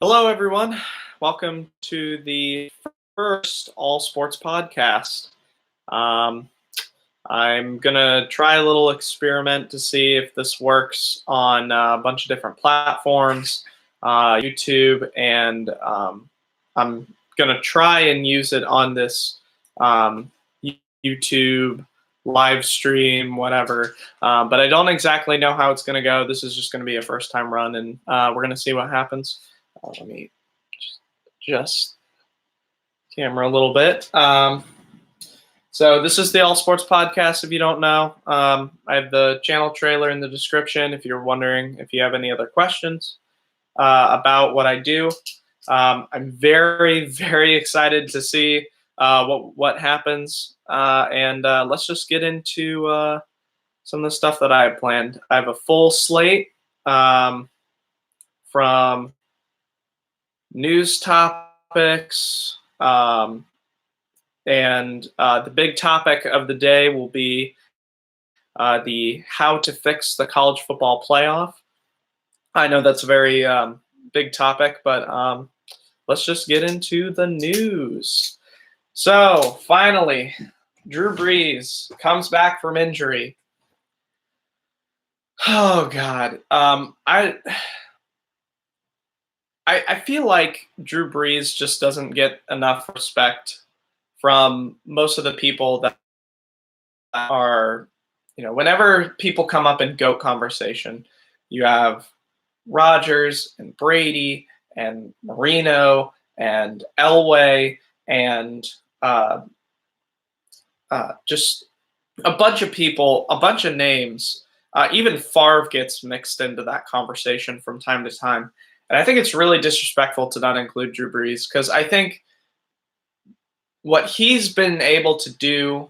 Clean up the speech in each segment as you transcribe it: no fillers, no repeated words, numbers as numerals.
Hello, everyone. Welcome to the first all sports podcast. Um, I'm going to try a little experiment to see if this works on a bunch of different platforms, YouTube, and I'm going to try and use it on this um, YouTube live stream, whatever. But I don't exactly know how it's going to go. This is just going to be a first time run, and we're going to see what happens. Let me just camera a little bit. So this is the All Sports Podcast. If you don't know, I have the channel trailer in the description. If you're wondering if you have any other questions about what I do, I'm very, very excited to see what happens. And let's just get into some of the stuff that I have planned. I have a full slate from news topics. And the big topic of the day will be the how to fix the college football playoff. I know that's a very big topic, but let's just get into the news. So finally, Drew Brees comes back from injury. Oh God, I feel like Drew Brees just doesn't get enough respect from most of the people that are, whenever people come up in GOAT conversation, you have Rodgers and Brady and Marino and Elway and just a bunch of people, a bunch of names. Even Favre gets mixed into that conversation from time to time. And I think it's really disrespectful to not include Drew Brees because I think what he's been able to do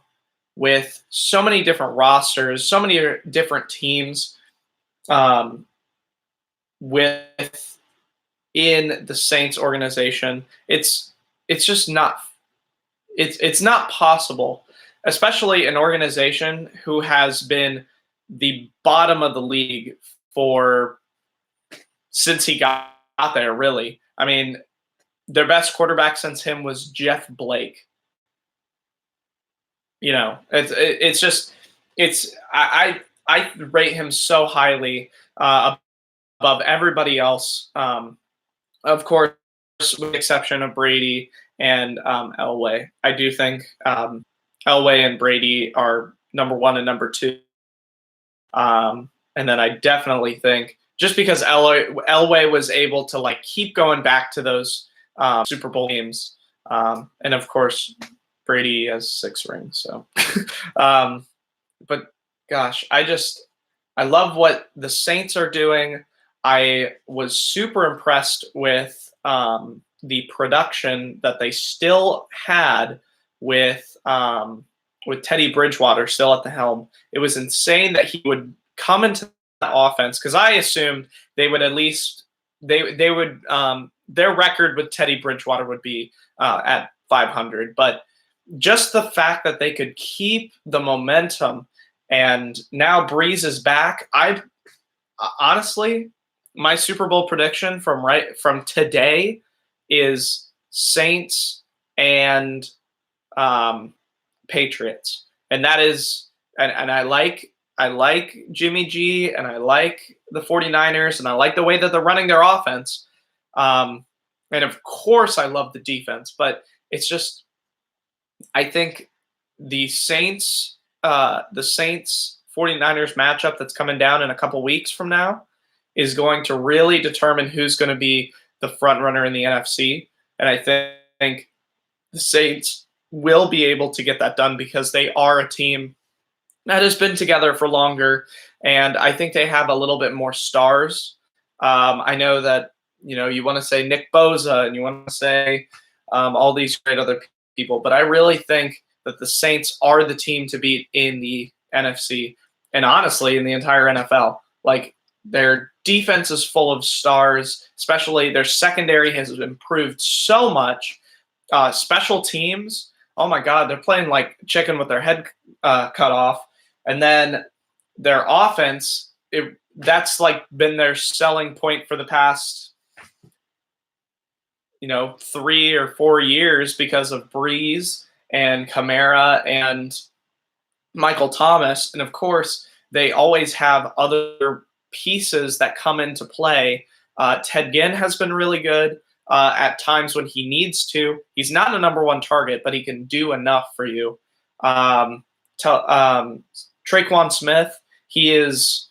with so many different rosters, so many different teams with in the Saints organization, it's just not it's not possible, especially an organization who has been the bottom of the league for since he got there. Really, I mean, their best quarterback since him was Jeff Blake. It's just I rate him so highly above everybody else. Of course, with the exception of Brady and Elway. I do think Elway and Brady are number one and number two. And then I definitely think just because Elway was able to keep going back to those Super Bowl games, and of course Brady has 6 rings. So, but gosh, I love what the Saints are doing. I was super impressed with the production that they still had with Teddy Bridgewater still at the helm. It was insane that he would come into that offense because I assumed they would at least they would their record with Teddy Bridgewater would be at 500, but just the fact that they could keep the momentum and now Brees is back. I honestly, my Super Bowl prediction from today is Saints and Patriots, and that is and I like Jimmy G and I like the 49ers and I like the way that they're running their offense. And of course I love the defense, but it's just I think the Saints 49ers matchup that's coming down in a couple weeks from now is going to really determine who's going to be the front runner in the NFC. And I think the Saints will be able to get that done because they are a team that has been together for longer. And I think they have a little bit more stars. I know that, you want to say Nick Bosa and you want to say all these great other people, but I really think that the Saints are the team to beat in the NFC and honestly in the entire NFL. Like, their defense is full of stars, especially their secondary has improved so much. Special teams, oh my God, they're playing like chicken with their head cut off. And then their offense, that's like been their selling point for the past 3 or 4 years because of Brees and Kamara and Michael Thomas. And of course, they always have other pieces that come into play. Ted Ginn has been really good at times when he needs to. He's not a number one target, but he can do enough for you. Traquan Smith, he is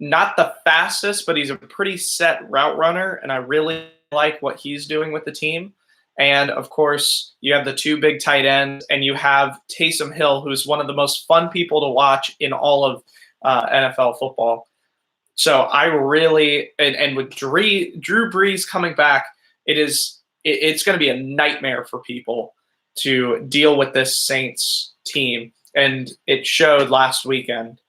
not the fastest, but he's a pretty set route runner, and I really like what he's doing with the team. And of course, you have the 2 big tight ends, and you have Taysom Hill, who's one of the most fun people to watch in all of NFL football. So I really, and with Drew Brees coming back, it's going to be a nightmare for people to deal with this Saints team, and it showed last weekend.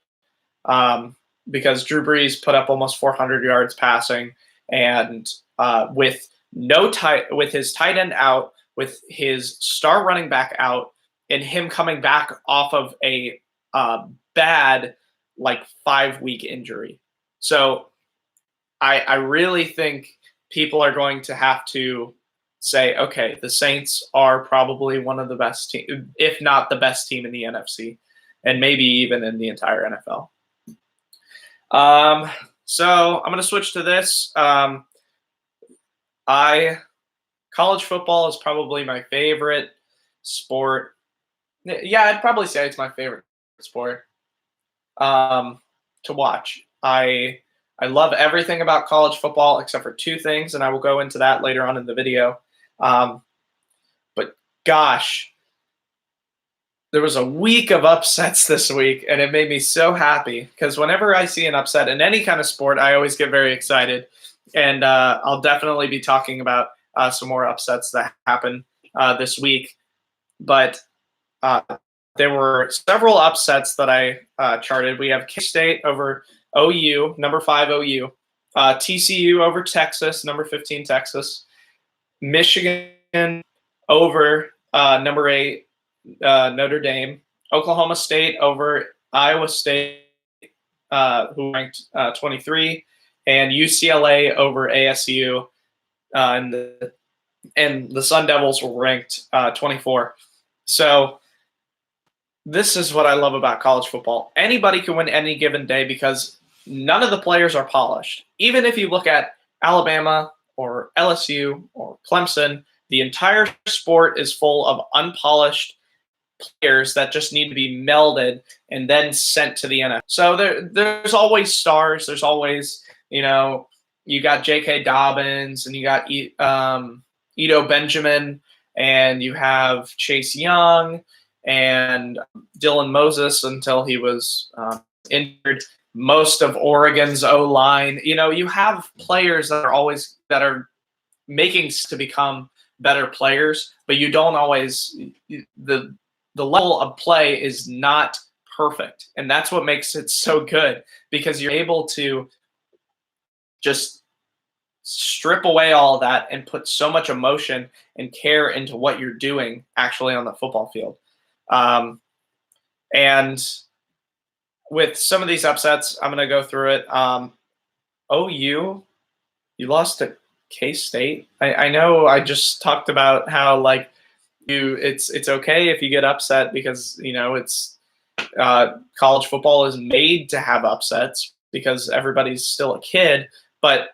Because Drew Brees put up almost 400 yards passing, and with his tight end out, with his star running back out, and him coming back off of a bad 5-week injury. So I really think people are going to have to say, okay, the Saints are probably one of the best team, if not the best team in the NFC, and maybe even in the entire NFL. So I'm going to switch to this. College football is probably my favorite sport. Yeah, I'd probably say it's my favorite sport to watch. I love everything about college football except for 2 things, and I will go into that later on in the video. But gosh, there was a week of upsets this week, and it made me so happy because whenever I see an upset in any kind of sport, I always get very excited. And I'll definitely be talking about some more upsets that happened this week. But there were several upsets that I charted. We have K-State over OU, number 5 OU. TCU over Texas, number 15 Texas. Michigan over number 8 Notre Dame. Oklahoma State over Iowa State, who ranked 23, and UCLA over ASU, and the Sun Devils were ranked 24. So this is what I love about college football. Anybody can win any given day because none of the players are polished. Even if you look at Alabama or LSU or Clemson, the entire sport is full of unpolished players that just need to be melded and then sent to the NFL. So there's always stars. There's always, you got J.K. Dobbins, and you got Ito Benjamin, and you have Chase Young and Dylan Moses until he was injured. Most of Oregon's O-line. You have players that are making to become better players, but you don't always the level of play is not perfect. And that's what makes it so good, because you're able to just strip away all of that and put so much emotion and care into what you're doing actually on the football field. And with some of these upsets, I'm going to go through it. OU, you lost to K-State. I know I just talked about how it's okay if you get upset because it's college football is made to have upsets because everybody's still a kid, but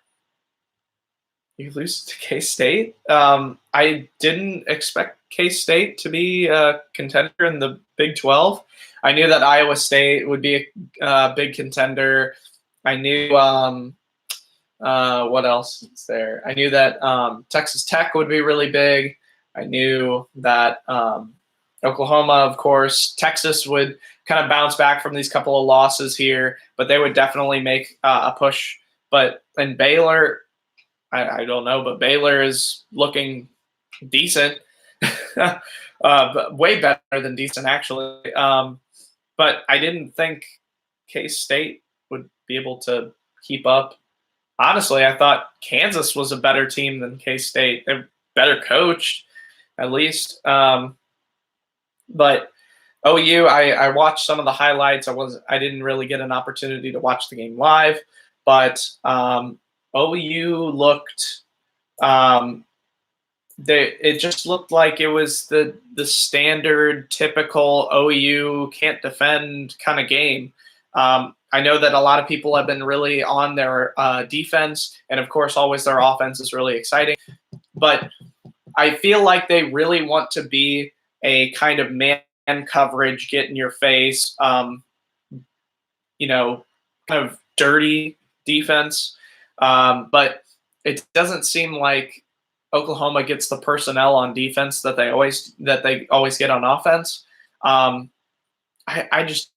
you lose to K-State. I didn't expect K-State to be a contender in the Big 12. I knew that Iowa State would be a big contender. I knew what else is there? I knew that Texas Tech would be really big. I knew that Oklahoma, of course, Texas would kind of bounce back from these couple of losses here, but they would definitely make a push. But in Baylor, I don't know, but Baylor is looking decent, way better than decent, actually. But I didn't think K-State would be able to keep up. Honestly, I thought Kansas was a better team than K-State. They're better coached, at least. But OU, I watched some of the highlights. I didn't really get an opportunity to watch the game live, but OU looked it just looked like it was the standard typical OU can't defend kind of game. I know that a lot of people have been really on their defense, and of course, always their offense is really exciting. But I feel like they really want to be a kind of man coverage, get in your face, kind of dirty defense. But it doesn't seem like Oklahoma gets the personnel on defense that they always get on offense. I just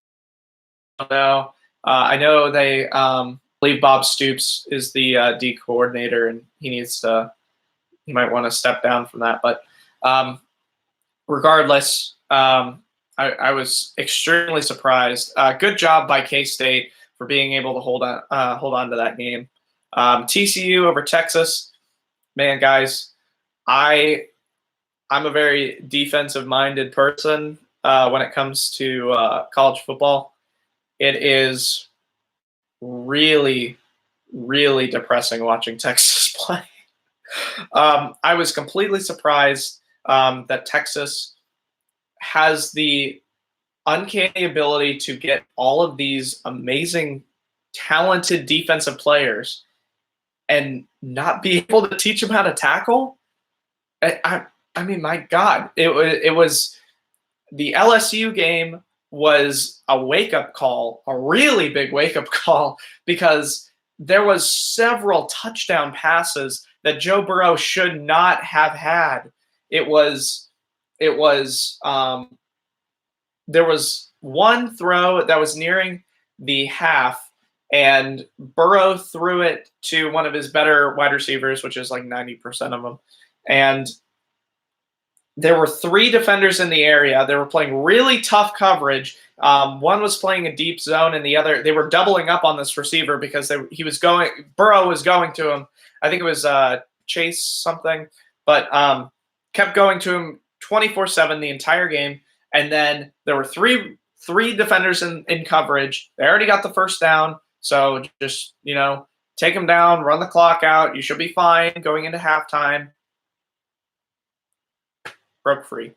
don't know. I know they believe Bob Stoops is the D coordinator, and he might want to step down from that. But regardless, I was extremely surprised. Good job by K-State for being able to hold on to that game. TCU over Texas. Man, guys, I'm a very defensive-minded person when it comes to college football. It is really, really depressing watching Texas play. I was completely surprised that Texas has the uncanny ability to get all of these amazing, talented defensive players and not be able to teach them how to tackle. I mean, my God, it was the LSU game was a wake-up call, a really big wake-up call, because there was several touchdown passes that Joe Burrow should not have had. There was one throw that was nearing the half, and Burrow threw it to one of his better wide receivers, which is like 90% of them. And there were three defenders in the area. They were playing really tough coverage. One was playing a deep zone, and the other, they were doubling up on this receiver because Burrow was going to him. I think it was Chase something, but kept going to him 24/7 the entire game. And then there were three defenders in coverage. They already got the first down, so just take them down, run the clock out. You should be fine going into halftime. Broke free.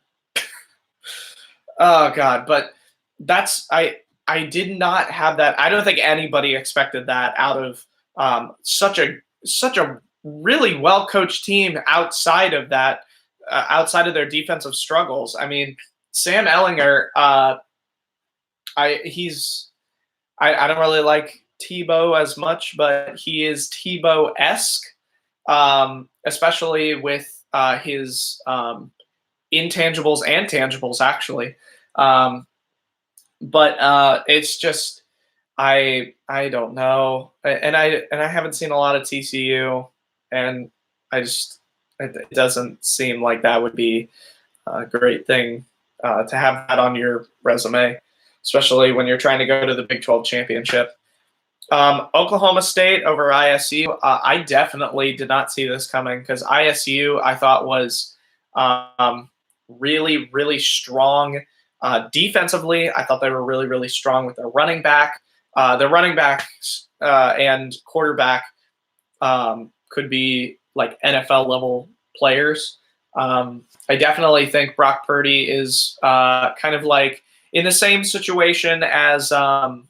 Oh God! But I did not have that. I don't think anybody expected that out of such a really well coached team outside of that, outside of their defensive struggles. I mean, Sam Ehlinger. I don't really like Tebow as much, but he is Tebow-esque, especially with his intangibles and tangibles, actually. But it's just I don't know, and I haven't seen a lot of TCU, and it doesn't seem like that would be a great thing to have that on your resume, especially when you're trying to go to the Big 12 championship. Oklahoma State over ISU. I definitely did not see this coming because ISU I thought was really, really strong defensively. I thought they were really, really strong with their running back. Their running backs and quarterback could be like NFL level players. I definitely think Brock Purdy is kind of like in the same situation as Bengals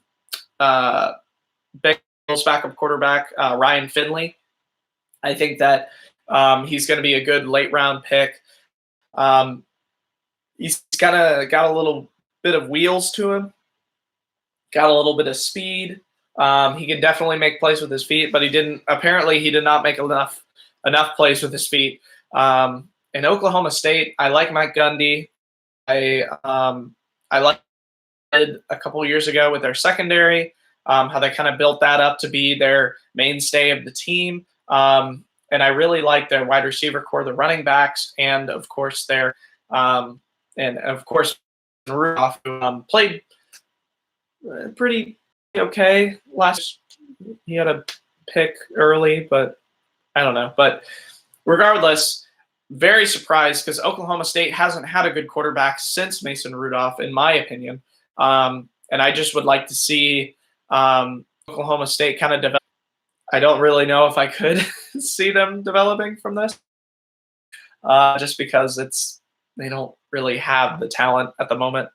backup quarterback Ryan Finley. I think that he's going to be a good late round pick. He's got a little bit of wheels to him, got a little bit of speed. He can definitely make plays with his feet, but he did not make enough plays with his feet. In Oklahoma State, I like Mike Gundy. I liked a couple of years ago with their secondary, how they kind of built that up to be their mainstay of the team. And I really like their wide receiver core, the running backs, and of course Rudolph, who played pretty okay last. He had a pick early, but I don't know. But regardless, very surprised because Oklahoma State hasn't had a good quarterback since Mason Rudolph, in my opinion. And I just would like to see Oklahoma State kind of develop. I don't really know if I could see them developing from this. just because they don't really have the talent at the moment.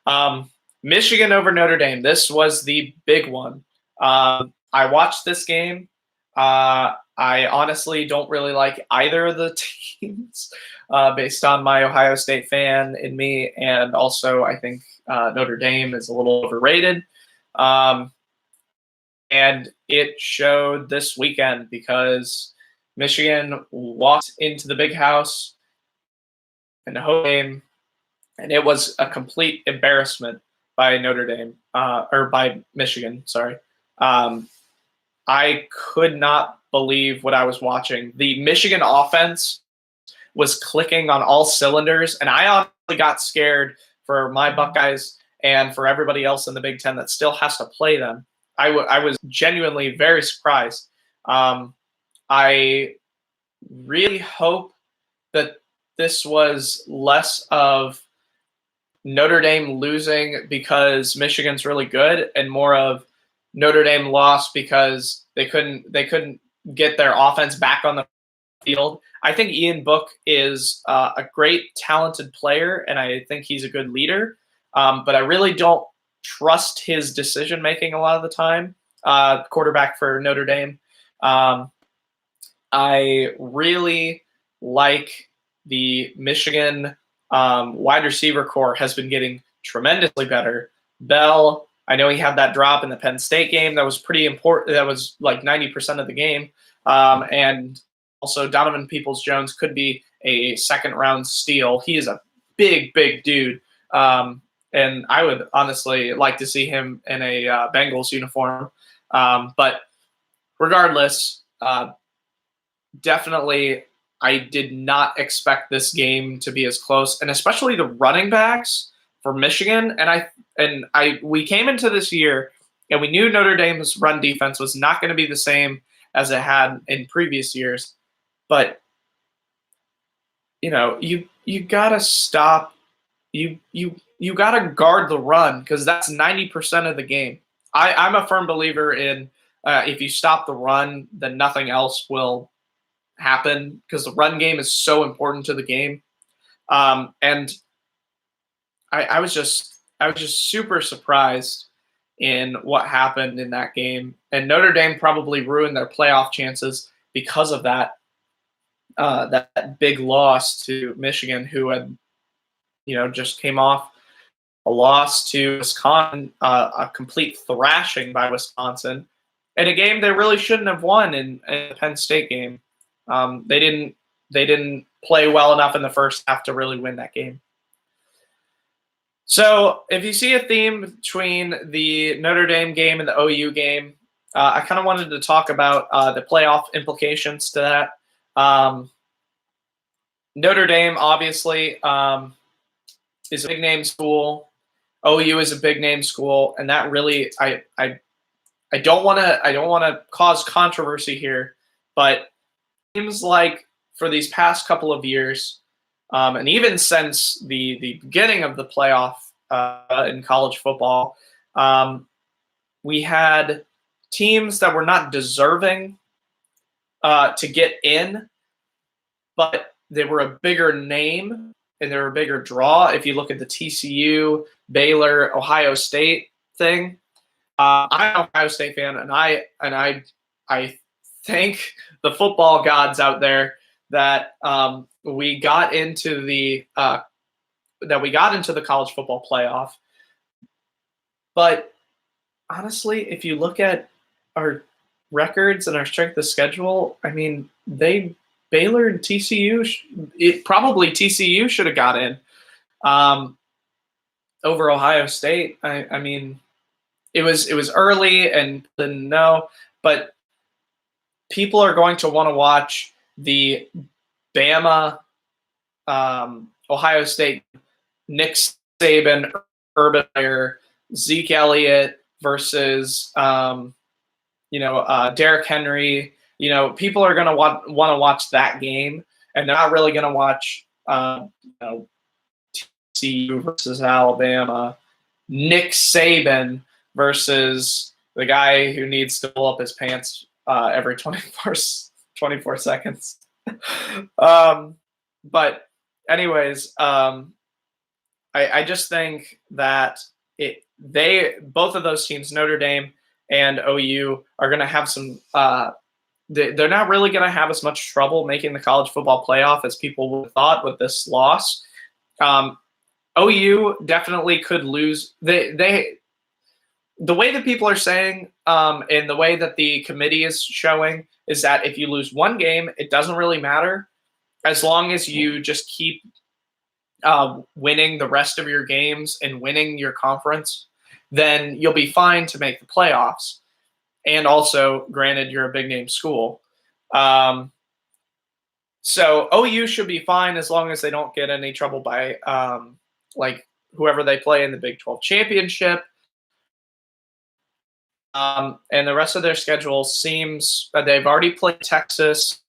Um, Michigan over Notre Dame. This was the big one. I watched this game. I honestly don't really like either of the teams, based on my Ohio State fan in me, and also I think Notre Dame is a little overrated. Um, and it showed this weekend because Michigan walked into the big house in the home game, and it was a complete embarrassment by Notre Dame, or by Michigan. Sorry, I could not believe what I was watching. The Michigan offense was clicking on all cylinders, and I honestly got scared for my Buckeyes and for everybody else in the Big Ten that still has to play them. I was genuinely very surprised. I really hope that this was less of Notre Dame losing because Michigan's really good, and more of Notre Dame lost because they couldn't get their offense back on the field. I think Ian Book is a great, talented player, and I think he's a good leader. But I really don't trust his decision making a lot of the time. Quarterback for Notre Dame. I really like the Michigan wide receiver core has been getting tremendously better. Bell, I know he had that drop in the Penn State game. That was pretty important. That was like 90% of the game. And also Donovan Peoples-Jones could be a second-round steal. He is a big, big dude. And I would honestly like to see him in a Bengals uniform. But regardless, definitely I did not expect this game to be as close, and especially the running backs for Michigan. We came into this year and we knew Notre Dame's run defense was not going to be the same as it had in previous years. But you gotta stop. You gotta guard the run because that's 90% of the game. I'm a firm believer in if you stop the run, then nothing else will happen because the run game is so important to the game. And I was just super surprised in what happened in that game. And Notre Dame probably ruined their playoff chances because of that that big loss to Michigan, who had just came off a loss to Wisconsin, a complete thrashing by Wisconsin, in a game they really shouldn't have won in the Penn State game. They didn't play well enough in the first half to really win that game. So if you see a theme between the Notre Dame game and the OU game, I kind of wanted to talk about the playoff implications to that. Notre Dame obviously is a big name school. OU is a big name school, and that really I don't want to cause controversy here, but it seems like for these past couple of years, and even since the beginning of the playoff in college football, we had teams that were not deserving to get in, but they were a bigger name and they were a bigger draw. If you look at the TCU, Baylor, Ohio State thing, I'm an Ohio State fan, and I thank the football gods out there that we got into the college football playoff. But honestly, if you look at our records and our strength of schedule, I mean, Baylor and TCU, probably TCU should have got in over Ohio State. I mean, it was early and didn't know, but people are going to want to watch the Bama, Ohio State, Nick Saban, Urban Meyer, Zeke Elliott versus Derrick Henry. People are going to want to watch that game, and they're not really going to watch TCU versus Alabama, Nick Saban versus the guy who needs to pull up his pants every 24 seconds. But anyways, I just think that both of those teams, Notre Dame and OU, are going to have some. They're not really going to have as much trouble making the college football playoff as people would have thought with this loss. Um, OU definitely could lose. The way that people are saying, and the way that the committee is showing, is that if you lose one game, it doesn't really matter as long as you just keep winning the rest of your games and winning your conference, then you'll be fine to make the playoffs. And also, granted, you're a big name school. So OU should be fine as long as they don't get any trouble by like whoever they play in the Big 12 championship. And the rest of their schedule seems that they've already played Texas.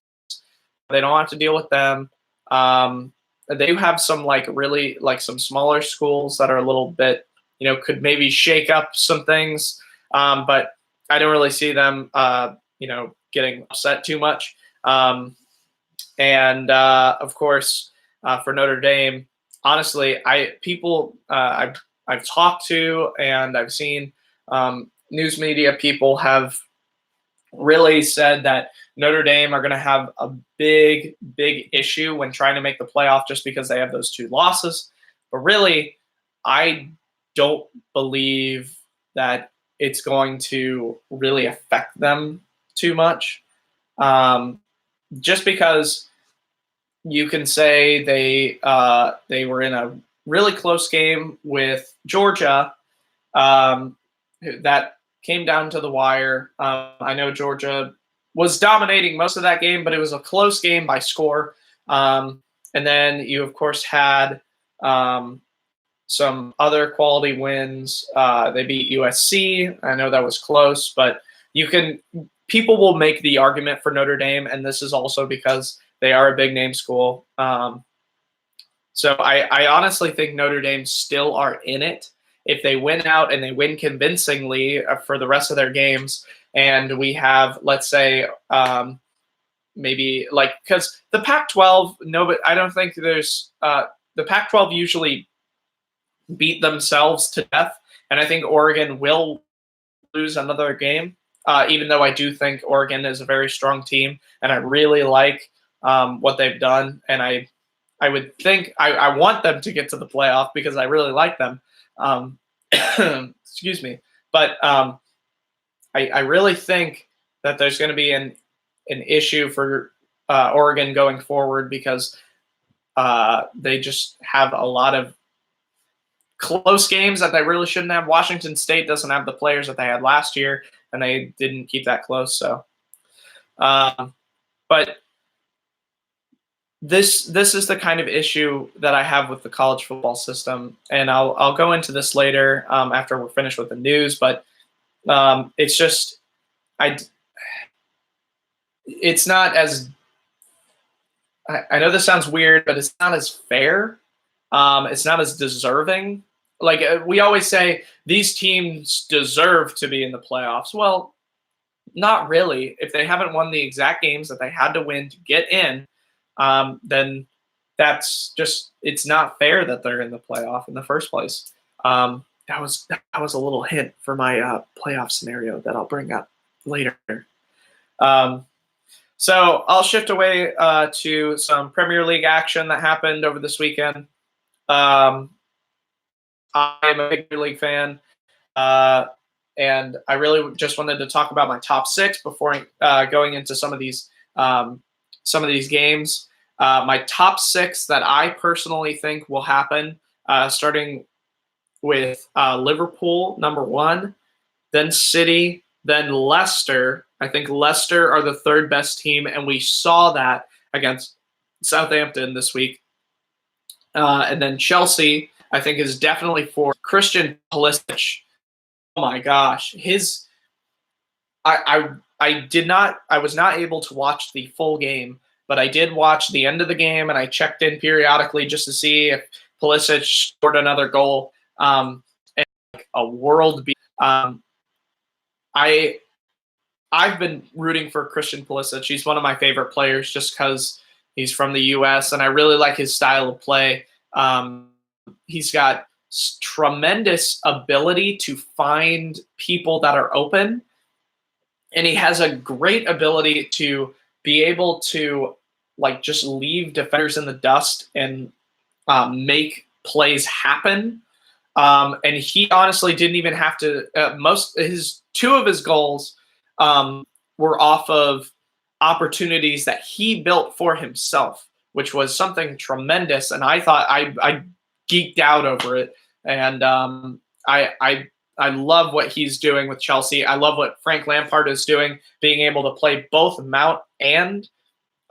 They don't have to deal with them. They do have some really some smaller schools that are a little bit, could maybe shake up some things. But I don't really see them, getting upset too much. And of course, for Notre Dame, honestly, I've talked to and I've seen news media people have really said that Notre Dame are going to have a big issue when trying to make the playoff just because they have those two losses. But really, I don't believe that it's going to really affect them too much. Just because you can say they were in a really close game with Georgia that came down to the wire. I know Georgia was dominating most of that game, but it was a close game by score. And then you, of course, had some other quality wins. They beat USC. I know that was close, but people will make the argument for Notre Dame, and this is also because they are a big name school. So I honestly think Notre Dame still are in it. If they win out and they win convincingly for the rest of their games, and we have, let's say, maybe because the Pac-12, no, but I don't think there's the Pac-12 usually beat themselves to death, and I think Oregon will lose another game. Even though I do think Oregon is a very strong team, and I really like what they've done, and I would think I want them to get to the playoff because I really like them. Excuse me, but I really think that there's going to be an issue for Oregon going forward because they just have a lot of close games that they really shouldn't have. Washington State doesn't have the players that they had last year, and they didn't keep that close. So, but this is the kind of issue that I have with the college football system, and I'll go into this later after we're finished with the news. But it's just it's not as I know this sounds weird, but it's not as fair. It's not as deserving. We always say, these teams deserve to be in the playoffs. Well, not really. If they haven't won the exact games that they had to win to get in, then it's not fair that they're in the playoff in the first place. That was a little hint for my playoff scenario that I'll bring up later. So I'll shift away to some Premier League action that happened over this weekend. I'm a big Premier League fan, and I really just wanted to talk about my top six before going into some of these games. My top six that I personally think will happen, starting with Liverpool, number one, then City, then Leicester. I think Leicester are the third best team, and we saw that against Southampton this week. And then Chelsea, I think, is definitely for Christian Pulisic. Oh my gosh, I was not able to watch the full game, but I did watch the end of the game, and I checked in periodically just to see if Pulisic scored another goal. And a world beat. I've been rooting for Christian Pulisic. He's one of my favorite players just because He's from the U.S., and I really like his style of play. He's got tremendous ability to find people that are open, and he has a great ability to be able to like just leave defenders in the dust and make plays happen. And he honestly didn't even have to. Two of his goals were off of opportunities that he built for himself, which was something tremendous. And I thought I geeked out over it. And I love what he's doing with Chelsea. I love what Frank Lampard is doing, being able to play both Mount and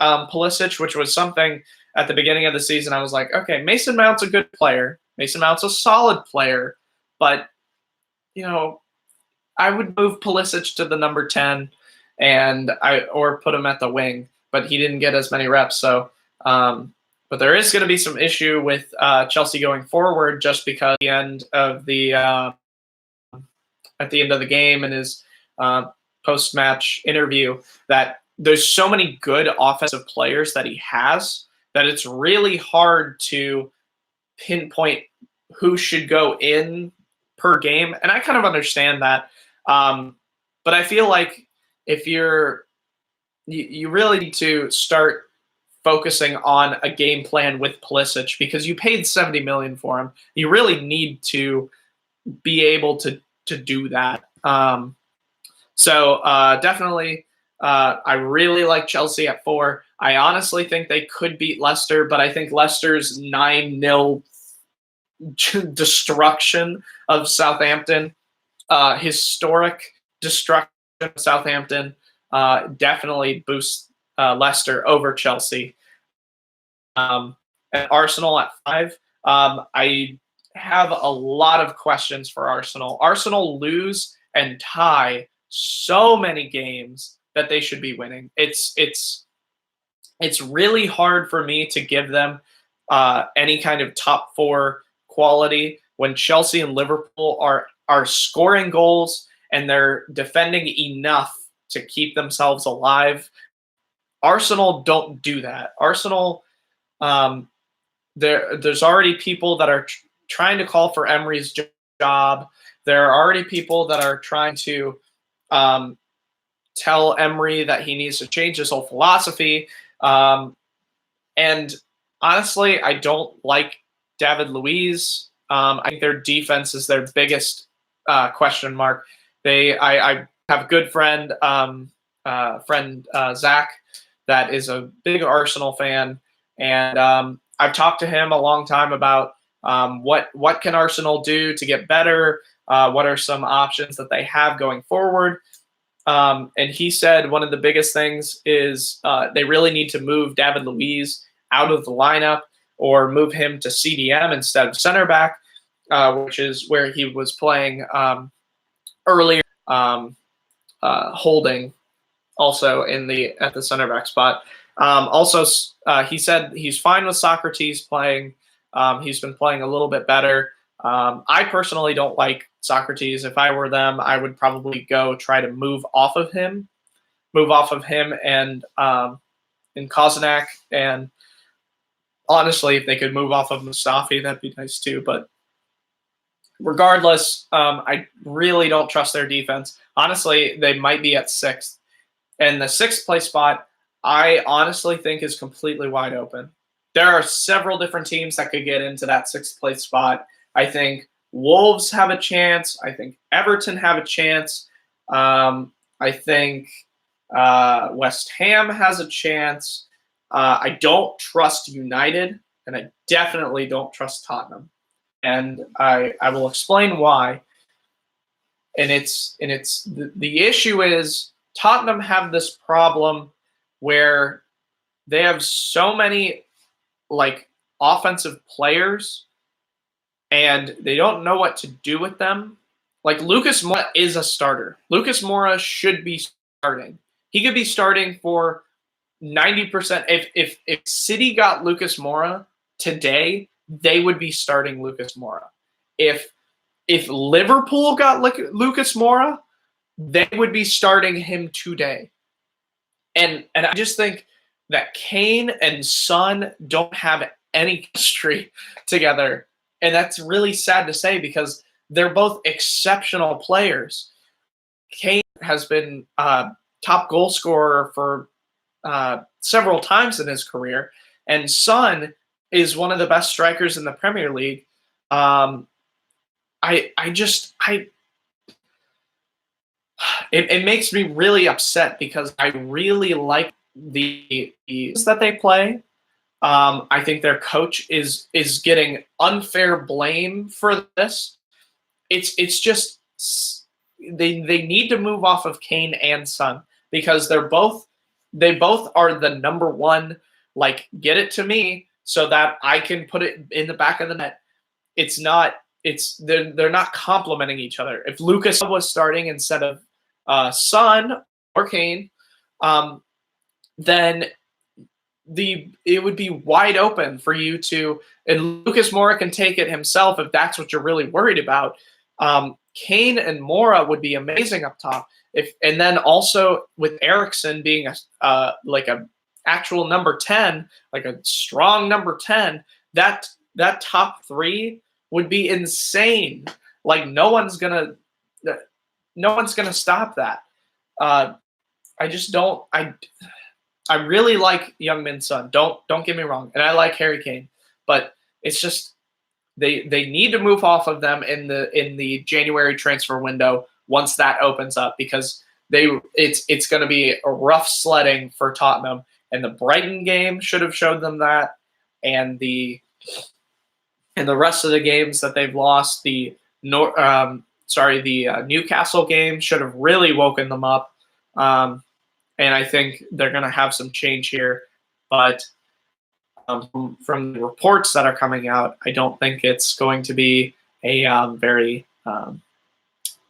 Pulisic, which was something at the beginning of the season. I was like, okay, Mason Mount's a good player. Mason Mount's a solid player, but I would move Pulisic to the number 10 or put him at the wing, but he didn't get as many reps. So, but there is going to be some issue with Chelsea going forward, just because at the end of the game and his post-match interview, that there's so many good offensive players that he has that it's really hard to pinpoint who should go in per game. And I kind of understand that. But I feel like if you really need to start focusing on a game plan with Pulisic, because you paid $70 million for him. You really need to be able to do that. So definitely, I really like Chelsea at 4. I honestly think they could beat Leicester, but I think Leicester's 9-0 destruction of Southampton, historic destruction of Southampton, definitely boosts Leicester over Chelsea. And Arsenal at 5. I have a lot of questions for Arsenal. Arsenal lose and tie so many games that they should be winning. It's really hard for me to give them any kind of top 4 quality when Chelsea and Liverpool are scoring goals and they're defending enough to keep themselves alive. Arsenal don't do that. Arsenal, there's already people that are trying to call for Emery's job. There are already people that are trying to tell Emery that he needs to change his whole philosophy. And honestly, I don't like David Luiz. I think their defense is their biggest question mark. I have a good friend, Zach, that is a big Arsenal fan, and I've talked to him a long time about what can Arsenal do to get better. What are some options that they have going forward? And he said one of the biggest things is they really need to move David Luiz out of the lineup or move him to CDM instead of center back, which is where he was playing earlier, holding also at the center back spot. Also, he said he's fine with Socrates playing. He's been playing a little bit better. I personally don't like Socrates. If I were them, I would probably go try to move off of him and Kozenak. And honestly, if they could move off of Mustafi, that'd be nice too. But regardless, I really don't trust their defense. Honestly, they might be at 6th. And the 6th place spot, I honestly think is completely wide open. There are several different teams that could get into that 6th place spot. I think Wolves have a chance. I think Everton have a chance. I think West Ham has a chance. I don't trust United, and I definitely don't trust Tottenham. And I will explain why. And the issue is Tottenham have this problem where they have so many offensive players and they don't know what to do with them. Like Lucas Moura is a starter. Lucas Moura should be starting. He could be starting for 90%. If City got Lucas Moura today, they would be starting Lucas Moura. If Liverpool got Lucas Moura, they would be starting him today. And I just think that Kane and Son don't have any chemistry together. And that's really sad to say because they're both exceptional players. Kane has been top goal scorer for several times in his career, and Son is one of the best strikers in the Premier League. I it makes me really upset because I really like the that they play. I think their coach is getting unfair blame for this. It's just they need to move off of Kane and Son because they both are the number one. Like, get it to me so that I can put it in the back of the net. It's not. They're not complementing each other. If Lucas was starting instead of Son or Kane, then it would be wide open for you to, and Lucas Moura can take it himself if that's what you're really worried about. Kane and Moura would be amazing up top. And then also with Eriksson being like a actual number 10, like a strong number 10, that top three would be insane. Like no one's gonna stop that. I just don't. I really like Young-min Son. Don't get me wrong, and I like Harry Kane, but it's just they need to move off of them in the January transfer window once that opens up because it's going to be a rough sledding for Tottenham, and the Brighton game should have showed them that, and the rest of the games that they've lost, the Newcastle game should have really woken them up. And I think they're going to have some change here. But from the reports that are coming out, I don't think it's going to be a very a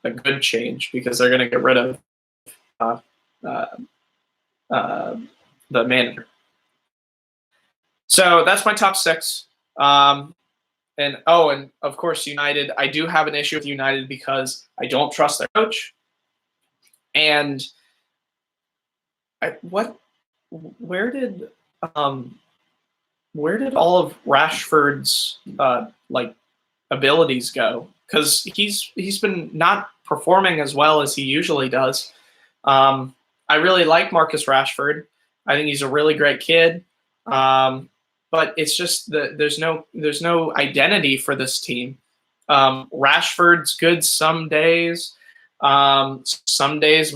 good change because they're going to get rid of the manager. So that's my top six. And of course, United. I do have an issue with United because I don't trust their coach. And where did all of Rashford's abilities go? Because he's been not performing as well as he usually does. I really like Marcus Rashford. I think he's a really great kid. But it's just there's no identity for this team. Rashford's good some days. Some days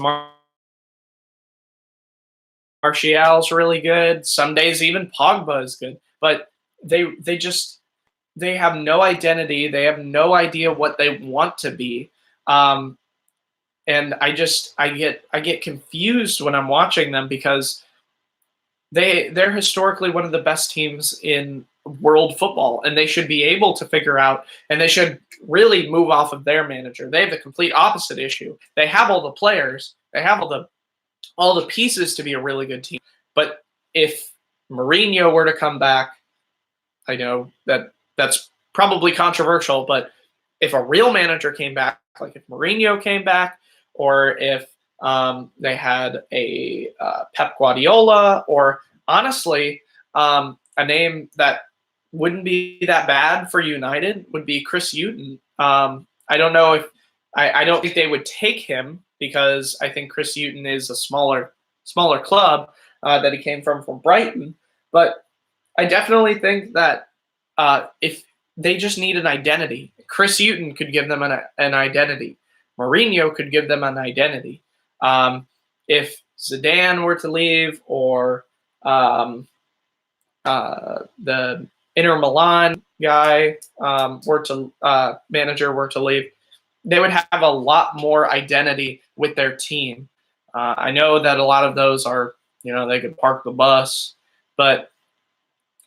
Martial's really good. Some days even Pogba is good. But they have no identity. They have no idea what they want to be. And I get confused when I'm watching them because they're historically one of the best teams in world football, and they should be able to figure out, and they should really move off of their manager. They have the complete opposite issue. They have all the players, they have all the pieces to be a really good team. But if Mourinho were to come back, I know that's probably controversial, but if a real manager came back, like if Mourinho came back, or if they had a Pep Guardiola, or honestly, a name that wouldn't be that bad for United would be Chris Hughton. I don't know if I don't think they would take him because I think Chris Hughton is a smaller club that he came from Brighton. But I definitely think that if they just need an identity, Chris Hughton could give them an identity. Mourinho could give them an identity. If Zidane were to leave, or the Inter Milan guy manager were to leave, they would have a lot more identity with their team. I know that a lot of those are, they could park the bus, but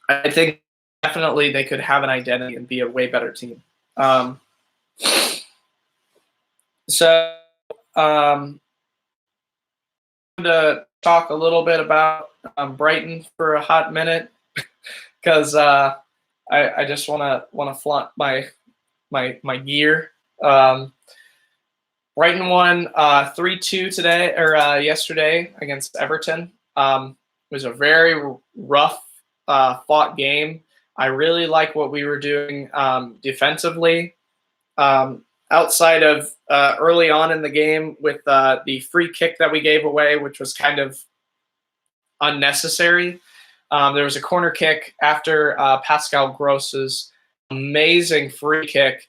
I think definitely they could have an identity and be a way better team. To talk a little bit about Brighton for a hot minute because I just want to flaunt my gear. Brighton won 3-2 today or yesterday against Everton. was a very rough fought game. I really like what we were doing defensively. Outside of early on in the game with the free kick that we gave away, which was kind of unnecessary. There was a corner kick after Pascal Gross's amazing free kick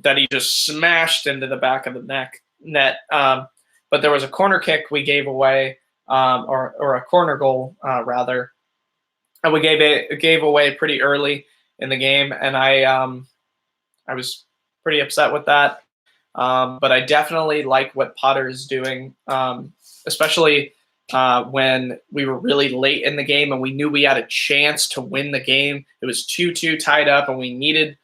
that he just smashed into the back of the net. But there was a corner kick we gave away, or a corner goal rather, and we gave away pretty early in the game, and I was pretty upset with that. But I definitely like what Potter is doing, especially when we were really late in the game and we knew we had a chance to win the game. It was 2-2 tied up, and we needed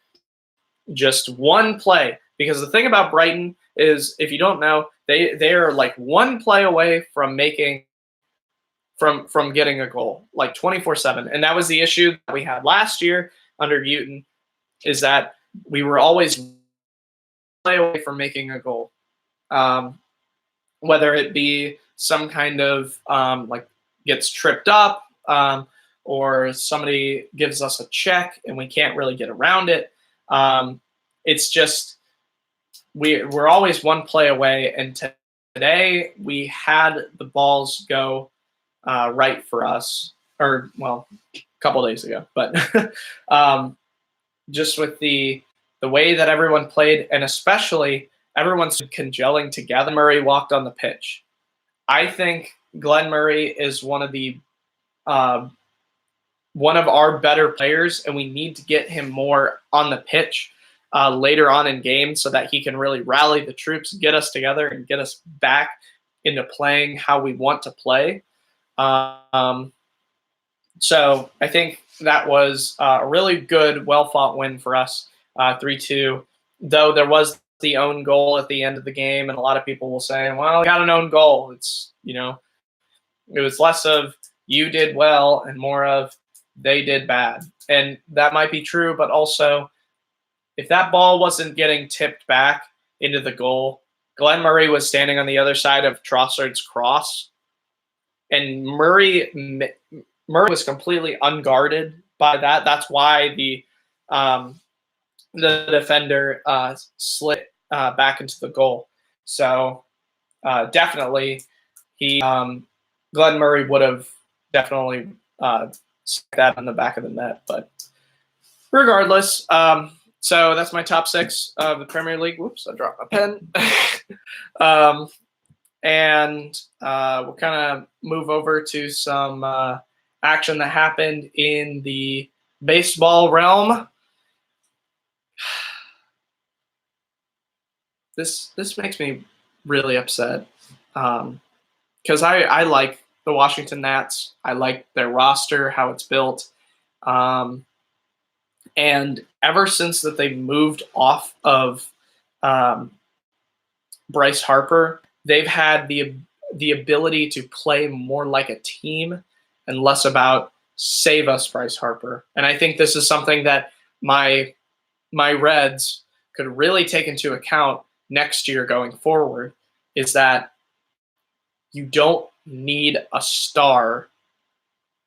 just one play. Because the thing about Brighton is, if you don't know, they are like one play away from from getting a goal, like 24/7. And that was the issue that we had last year under Newton, is that we were always play away from making a goal. Whether it be some kind of like gets tripped up, or somebody gives us a check and we can't really get around it. It's just we're always one play away, and today we had the balls go right for us, or well, a couple days ago, but just with the way that everyone played, and especially everyone's congelling together. Murray walked on the pitch. I think Glenn Murray is one of our better players, and we need to get him more on the pitch later on in games so that he can really rally the troops, get us together, and get us back into playing how we want to play. So I think that was a really good, well-fought win for us, 3-2, though there was the own goal at the end of the game, and a lot of people will say, well, got an own goal. It's, it was less of you did well and more of they did bad. And that might be true, but also if that ball wasn't getting tipped back into the goal, Glenn Murray was standing on the other side of Trossard's cross, and Murray was completely unguarded by that. That's why the defender slid back into the goal. So definitely, Glenn Murray would have definitely stuck that on the back of the net. But regardless, so that's my top 6 of the Premier League. Whoops, I dropped my pen. And we'll kind of move over to some action that happened in the baseball realm. This makes me really upset because I like the Washington Nats. I like their roster, how it's built. And ever since that they moved off of Bryce Harper, they've had the ability to play more like a team and less about save us, Bryce Harper. And I think this is something that my Reds could really take into account next year going forward, is that you don't need a star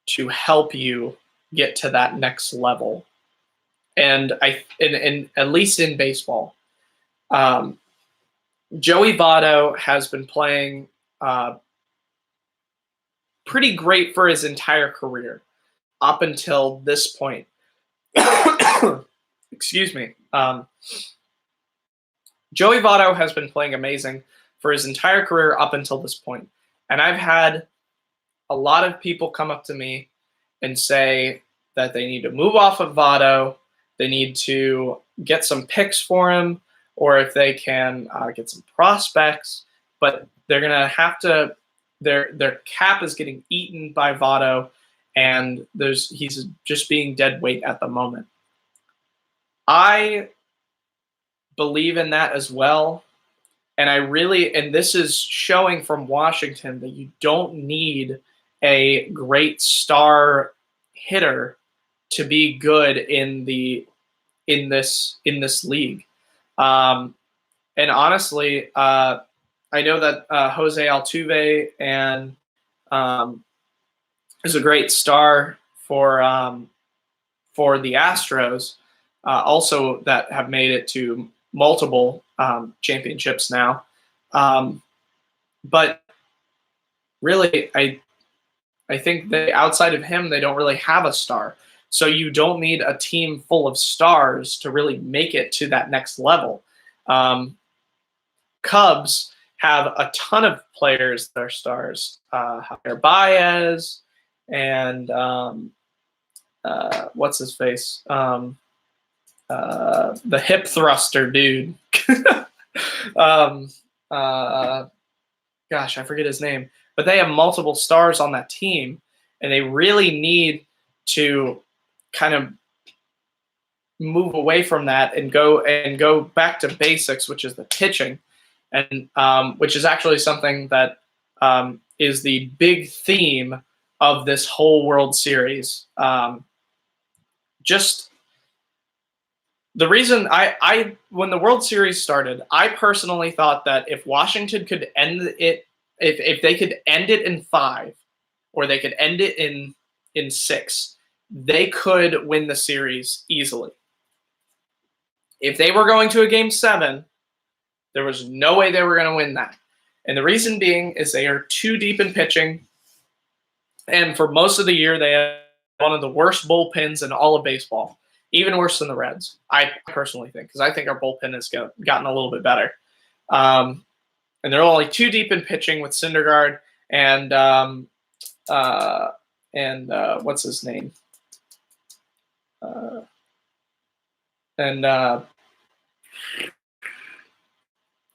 to help you get to that next level. And at least in baseball, Joey Votto has been playing pretty great for his entire career up until this point. Excuse me. Joey Votto has been playing amazing for his entire career up until this point. And I've had a lot of people come up to me and say that they need to move off of Votto, they need to get some picks for him, or if they can get some prospects, but they're going to have to, their cap is getting eaten by Votto, and he's just being dead weight at the moment. I believe in that as well. And this is showing from Washington that you don't need a great star hitter to be good in this league. And honestly, I know that Jose Altuve and is a great star for the Astros, also that have made it to multiple championships now. But really, I think that outside of him, they don't really have a star. So you don't need a team full of stars to really make it to that next level. Cubs have a ton of players that are stars. Javier Baez and what's his face? The hip thruster dude. um, Gosh, I forget his name. But they have multiple stars on that team, and they really need to kind of move away from that and go back to basics, which is the pitching, and which is actually something that is the big theme of this whole World Series. Just the reason I when the World Series started, I personally thought that if Washington could end it, if they could end it in 5, or they could end it in 6, they could win the series easily. If they were going to a game 7, there was no way they were going to win that. And the reason being is they are too deep in pitching, and for most of the year they have one of the worst bullpens in all of baseball. Even worse than the Reds, I personally think, because I think our bullpen has gotten a little bit better. And they're only too deep in pitching with Syndergaard and what's his name?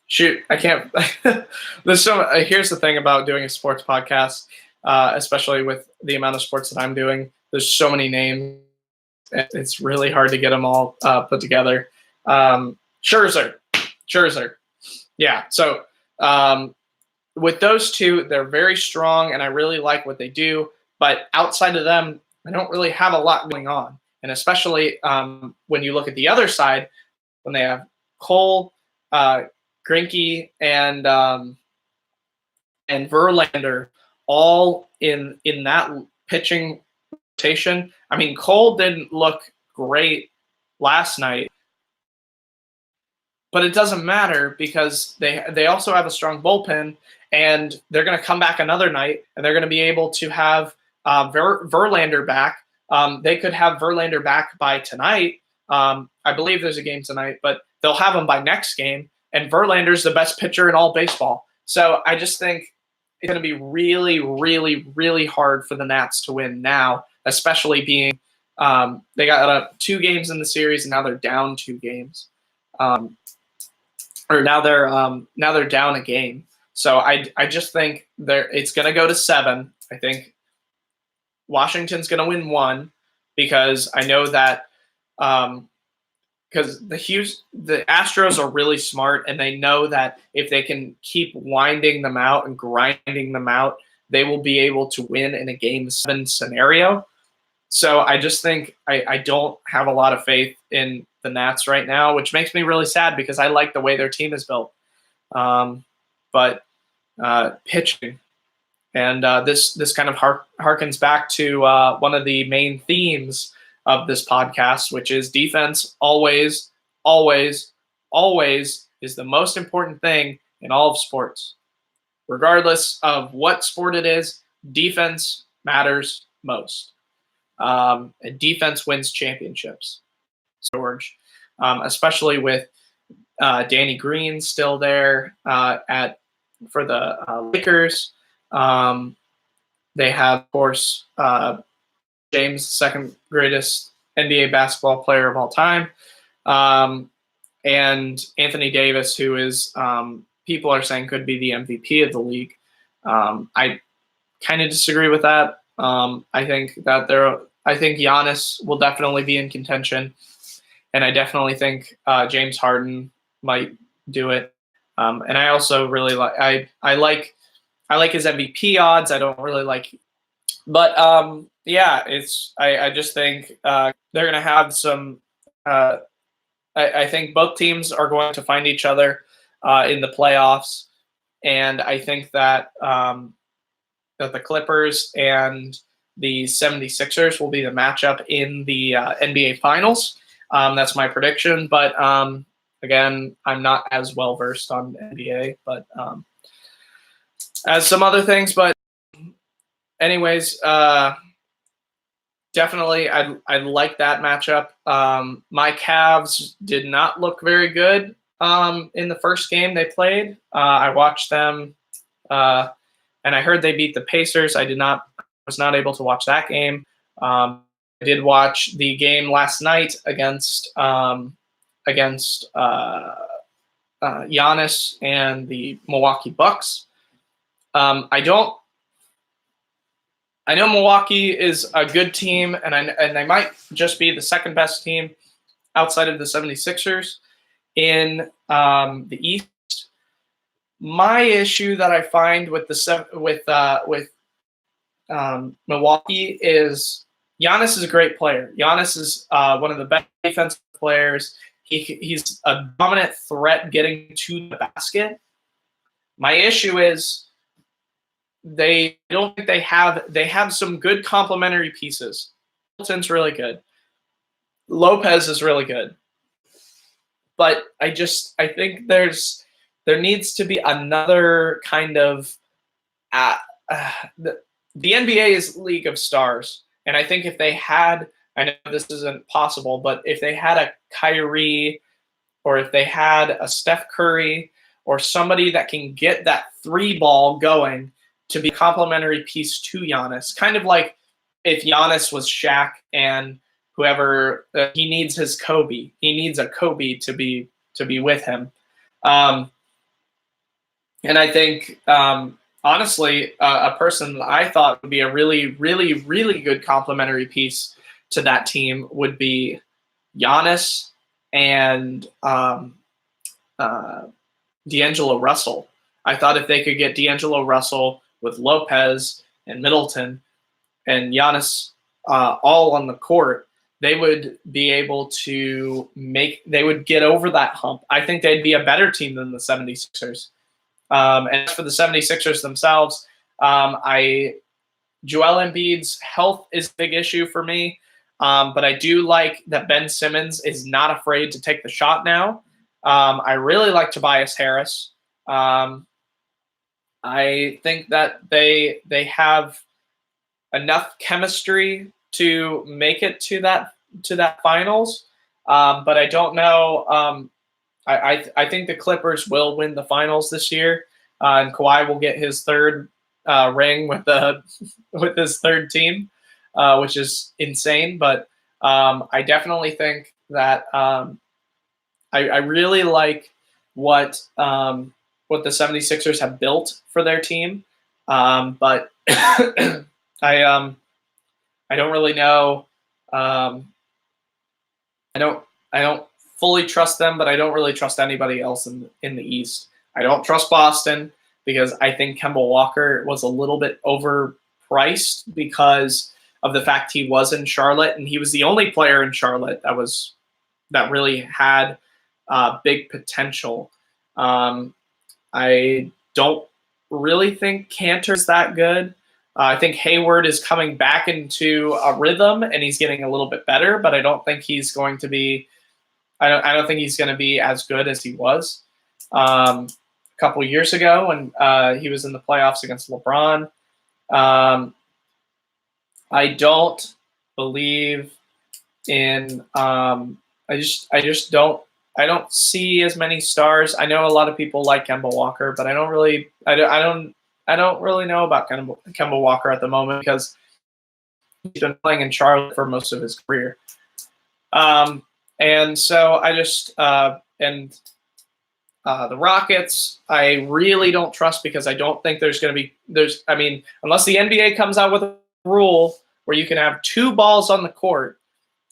Shoot, I can't. Here's the thing about doing a sports podcast, especially with the amount of sports that I'm doing. There's so many names. It's really hard to get them all put together. Scherzer. Yeah. So with those two, they're very strong, and I really like what they do. But outside of them, I don't really have a lot going on. And especially when you look at the other side, when they have Cole, Greinke, and Verlander all in that pitching rotation. I mean, Cole didn't look great last night, but it doesn't matter because they also have a strong bullpen, and they're going to come back another night, and they're going to be able to have Verlander back. They could have Verlander back by tonight. I believe there's a game tonight, but they'll have him by next game, and Verlander's the best pitcher in all baseball. So I just think it's going to be really, really, really hard for the Nats to win now, especially being they got 2 games in the series, and now they're down 2 games. Or now they're down a game. So I just think it's going to go to 7. I think Washington's going to win 1 because I know that because the Astros are really smart, and they know that if they can keep winding them out and grinding them out, they will be able to win in a game 7 scenario. So I just think I don't have a lot of faith in the Nats right now, which makes me really sad because I like the way their team is built. But pitching, and this kind of harkens back to one of the main themes of this podcast, which is defense always, always, always is the most important thing in all of sports. Regardless of what sport it is, defense matters most. And defense wins championships. George, especially with Danny Green still there for the Lakers. They have, of course, James, second greatest NBA basketball player of all time, and Anthony Davis, who is people are saying could be the MVP of the league. I kind of disagree with that. I think Giannis will definitely be in contention, and I definitely think James Harden might do it. And I also really like I like his MVP odds. I don't really like, but yeah, I just think they're gonna have some. I think both teams are going to find each other in the playoffs, and I think that that the Clippers and the 76ers will be the matchup in the NBA Finals. That's my prediction. But again, I'm not as well versed on NBA, but as some other things. But anyways, definitely, I like that matchup. My Cavs did not look very good in the first game they played. I watched them, and I heard they beat the Pacers. I was not able to watch that game. I did watch the game last night against Giannis and the Milwaukee Bucks. I know Milwaukee is a good team, and they might just be the second best team outside of the 76ers in the East. My issue that I find with Milwaukee is Giannis is a great player. Giannis is one of the best defensive players. He's a dominant threat getting to the basket. My issue is they don't think they have some good complementary pieces. Middleton's really good. Lopez is really good. But I think there needs to be another kind of the NBA is League of Stars, and I think if they had, I know this isn't possible, but if they had a Kyrie, or if they had a Steph Curry, or somebody that can get that three ball going to be a complementary piece to Giannis, kind of like if Giannis was Shaq and whoever he needs his Kobe, he needs a Kobe to be with him, and I think honestly, a person that I thought would be a really, really, really good complementary piece to that team would be Giannis and D'Angelo Russell. I thought if they could get D'Angelo Russell with Lopez and Middleton and Giannis all on the court, they would be able to they would get over that hump. I think they'd be a better team than the 76ers. And as for the 76ers themselves, Joel Embiid's health is a big issue for me. But I do like that Ben Simmons is not afraid to take the shot now. I really like Tobias Harris. I think that they have enough chemistry to make it to that finals. But I don't know. I think the Clippers will win the finals this year, and Kawhi will get his third ring with his third team, which is insane. But I definitely think that I really like what the 76ers have built for their team, but I don't really know. I don't fully trust them, but I don't really trust anybody else in the East. I don't trust Boston because I think Kemba Walker was a little bit overpriced because of the fact he was in Charlotte, and he was the only player in Charlotte that really had big potential. I don't really think Cantor's that good. I think Hayward is coming back into a rhythm, and he's getting a little bit better, but I don't think he's going to be. I don't think he's going to be as good as he was a couple of years ago when he was in the playoffs against LeBron. I don't believe in. I just don't. I don't see as many stars. I know a lot of people like Kemba Walker, but I don't really. I don't really know about Kemba Walker at the moment because he's been playing in Charlotte for most of his career. And so I just the Rockets, I really don't trust because I don't think there's going to be unless the NBA comes out with a rule where you can have two balls on the court,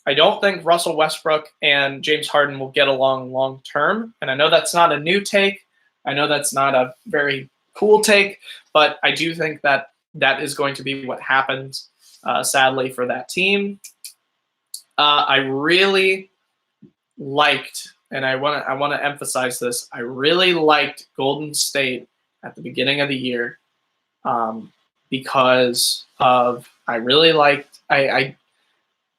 I don't think Russell Westbrook and James Harden will get along long term. And I know that's not a new take. I know that's not a very cool take, but I do think that is going to be what happens, sadly, for that team. I really liked, and I want to emphasize this, I really liked Golden State at the beginning of the year because of I really liked I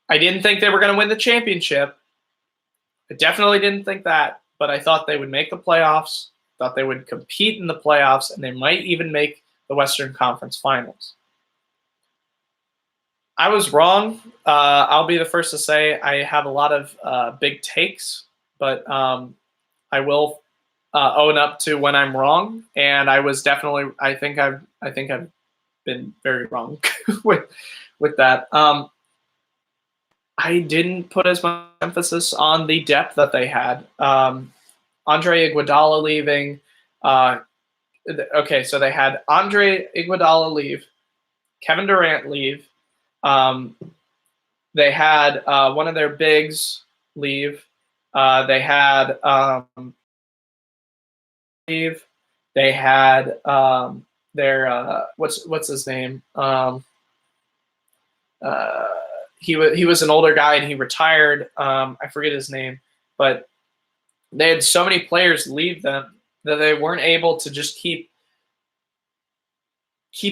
didn't think they were going to win the championship. I definitely didn't think that, but I thought they would make the playoffs, thought they would compete in the playoffs, and they might even make the Western Conference Finals. I was wrong. I'll be the first to say I have a lot of big takes, but I will own up to when I'm wrong. And I was definitely. I think I've been very wrong with that. I didn't put as much emphasis on the depth that they had. Andre Iguodala leaving. Okay, so they had Andre Iguodala leave, Kevin Durant leave. They had one of their bigs leave. They had leave. They had their what's his name? He was an older guy and he retired. I forget his name, but they had so many players leave them that they weren't able to just keep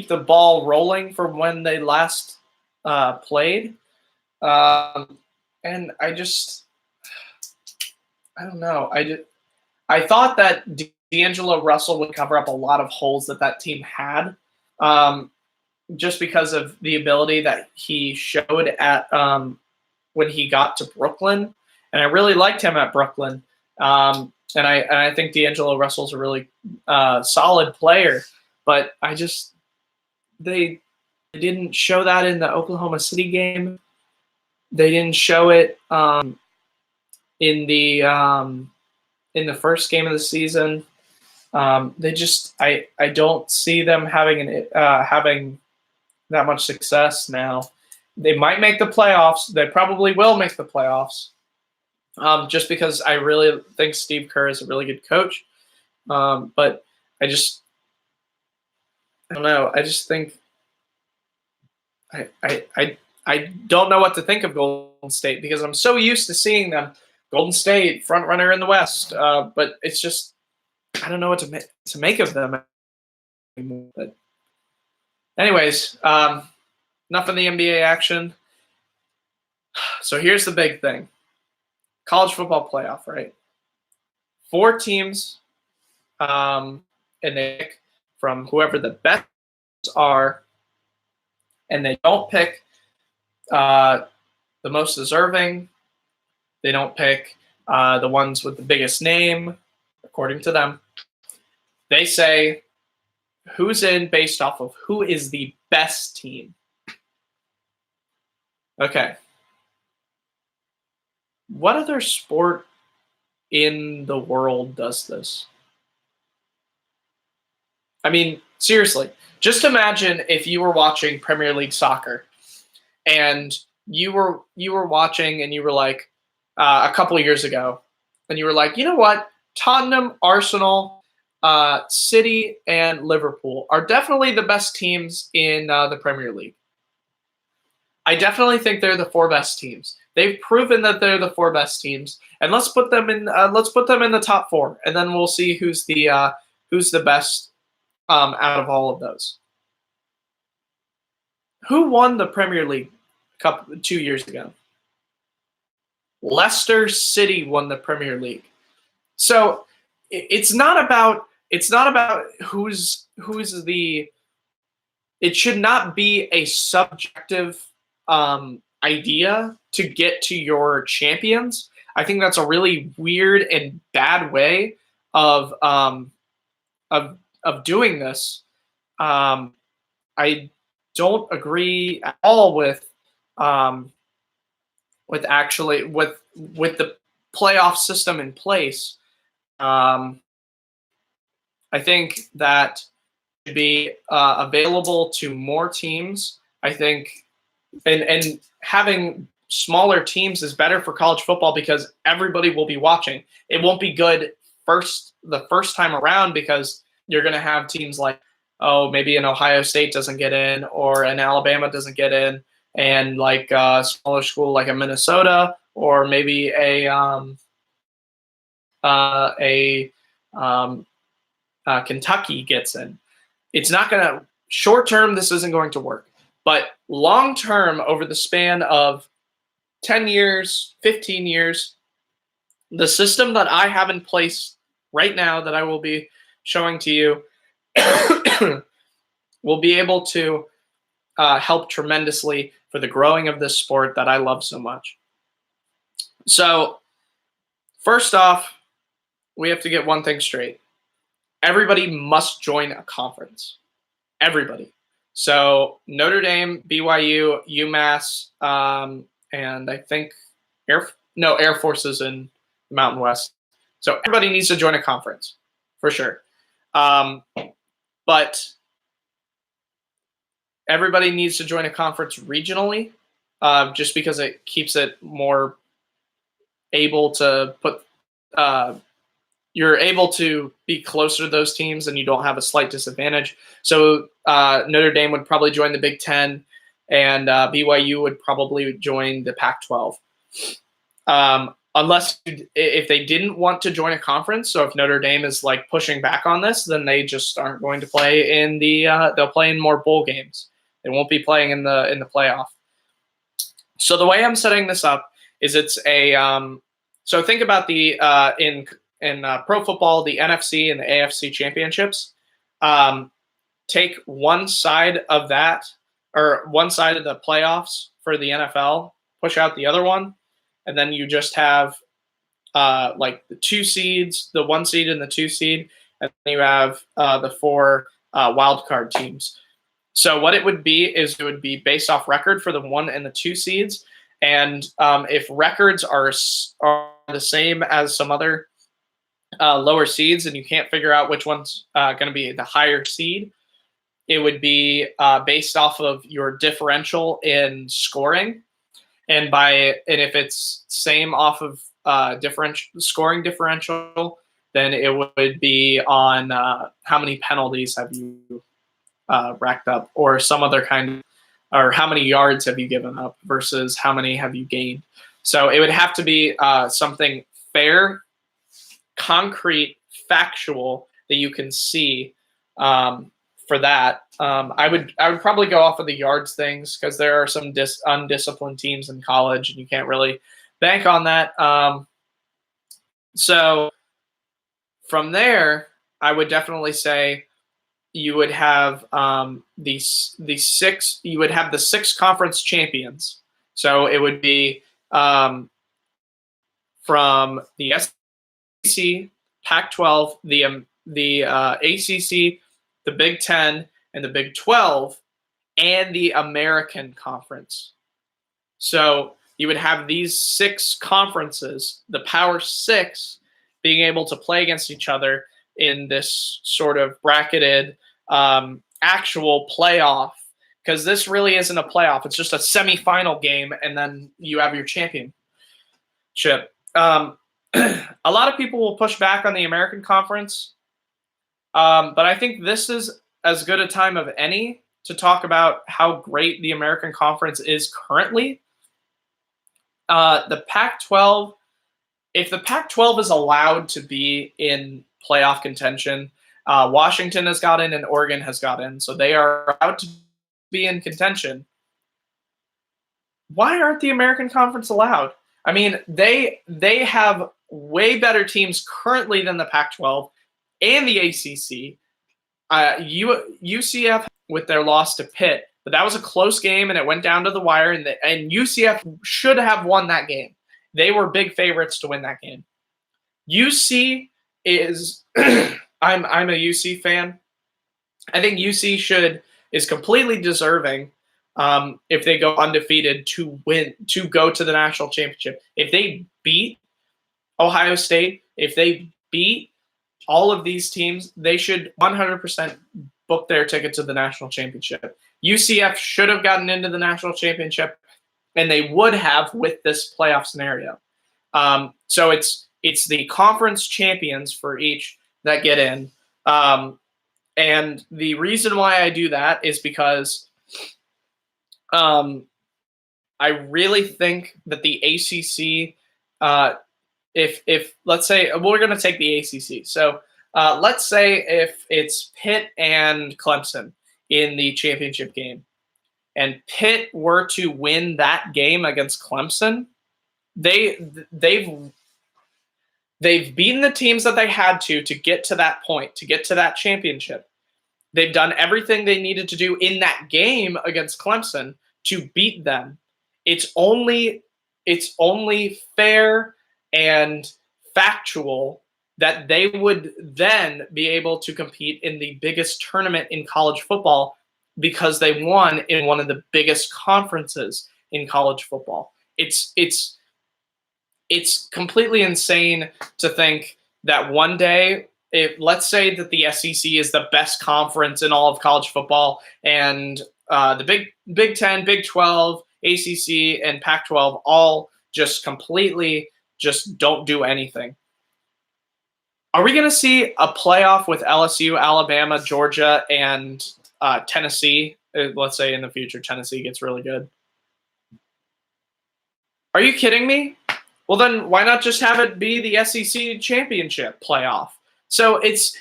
the ball rolling from when they last played. And I don't know. I thought that D'Angelo Russell would cover up a lot of holes that team had, just because of the ability that he showed at when he got to Brooklyn, and I really liked him at Brooklyn. And I think D'Angelo Russell's a really solid player, but they didn't show that in the Oklahoma City game. They didn't show it in the first game of the season. I don't see them having that much success now. They might make the playoffs. They probably will make the playoffs. Just because I really think Steve Kerr is a really good coach. But I don't know. I just think I don't know what to think of Golden State because I'm so used to seeing them. Golden State, front runner in the West. But it's just, I don't know what to make of them anymore. But anyways, enough of the NBA action. So here's the big thing. College football playoff, right? 4 teams, and they pick from whoever the best are, and they don't pick the most deserving. They don't pick the ones with the biggest name, according to them. They say who's in based off of who is the best team. Okay. What other sport in the world does this? I mean, seriously, just imagine if you were watching Premier League soccer and you were watching and you were like a couple of years ago and you were like, you know what? Tottenham, Arsenal, City, and Liverpool are definitely the best teams in the Premier League. I definitely think they're the 4 best teams. They've proven that they're the 4 best teams, and let's put them in the top 4, and then we'll see who's the best out of all of those. Who won the Premier League 2 years ago? Leicester City won the Premier League. So it's not about who's the. It should not be a subjective idea to get to your champions. I think that's a really weird and bad way of doing this. I don't agree at all with the playoff system in place. I think that should be available to more teams. I think, and having smaller teams is better for college football because everybody will be watching. It won't be good the first time around because you're going to have teams like, maybe an Ohio State doesn't get in or an Alabama doesn't get in, and like a smaller school like a Minnesota or maybe a Kentucky gets in. It's not going to short term, this isn't going to work. But long term, over the span of 10 years, 15 years, the system that I have in place right now that I will be showing to you will be able to help tremendously for the growing of this sport that I love so much. So, first off, we have to get one thing straight. Everybody must join a conference. Everybody. So Notre Dame, BYU, UMass, and I think Air Force is in the Mountain West. So everybody needs to join a conference for sure. But everybody needs to join a conference regionally, just because it keeps it more able to put. You're able to be closer to those teams and you don't have a slight disadvantage. So Notre Dame would probably join the Big Ten, and BYU would probably join the Pac-12. Unless if they didn't want to join a conference, so if Notre Dame is like pushing back on this, then they just aren't going to play in the. They'll play in more bowl games. They won't be playing in the playoff. So the way I'm setting this up is it's a. So think about the in pro football, the NFC and the AFC championships. Take one side of that, or one side of the playoffs for the NFL, push out the other one, and then you just have like the 2 seeds, the 1 seed and the 2 seed, and then you have the 4 wild card teams. So what it would be is it would be based off record for the 1 and the 2 seeds, and if records are the same as some other lower seeds, and you can't figure out which one's going to be the higher seed, it would be based off of your differential in scoring, and if it's same off of scoring differential, then it would be on how many penalties have you racked up, or some other kind of, or how many yards have you given up versus how many have you gained. So it would have to be something fair, concrete, factual that you can see for that. I would probably go off of the yards things, because there are some undisciplined teams in college and you can't really bank on that. So from there, I would definitely say you would have the 6 conference champions. So it would be from the SEC, Pac-12, the ACC, the Big Ten, and the Big 12, and the American Conference. So you would have these 6 conferences, the Power 6, being able to play against each other in this sort of bracketed actual playoff, because this really isn't a playoff. It's just a semifinal game, and then you have your championship. A lot of people will push back on the American Conference, but I think this is as good a time of any to talk about how great the American Conference is currently. The Pac-12, if the Pac-12 is allowed to be in playoff contention, Washington has got in and Oregon has got in, so they are allowed to be in contention. Why aren't the American Conference allowed? I mean, they have way better teams currently than the Pac-12 and the ACC. UCF with their loss to Pitt, but that was a close game and it went down to the wire, and UCF should have won that game. They were big favorites to win that game. UC is I'm a UC fan. I think UC is completely deserving if they go undefeated to go to the national championship. If they beat Ohio State, if they beat all of these teams, they should 100% book their ticket to the national championship. UCF should have gotten into the national championship, and they would have with this playoff scenario. So it's the conference champions for each that get in. And the reason why I do that is because I really think that the ACC, if let's say we're going to take the ACC. So let's say if it's Pitt and Clemson in the championship game, and Pitt were to win that game against Clemson, they've beaten the teams that they had to get to that point, to get to that championship. They've done everything they needed to do in that game against Clemson to beat them. It's only fair and factual that they would then be able to compete in the biggest tournament in college football because they won in one of the biggest conferences in college football. It's completely insane to think that one day, if let's say that the SEC is the best conference in all of college football, and the Big 10, Big 12, ACC, and Pac-12 all just completely just don't do anything. Are we going to see a playoff with LSU, Alabama, Georgia, and Tennessee? Let's say in the future Tennessee gets really good. Are you kidding me? Well, then why not just have it be the SEC championship playoff? So it's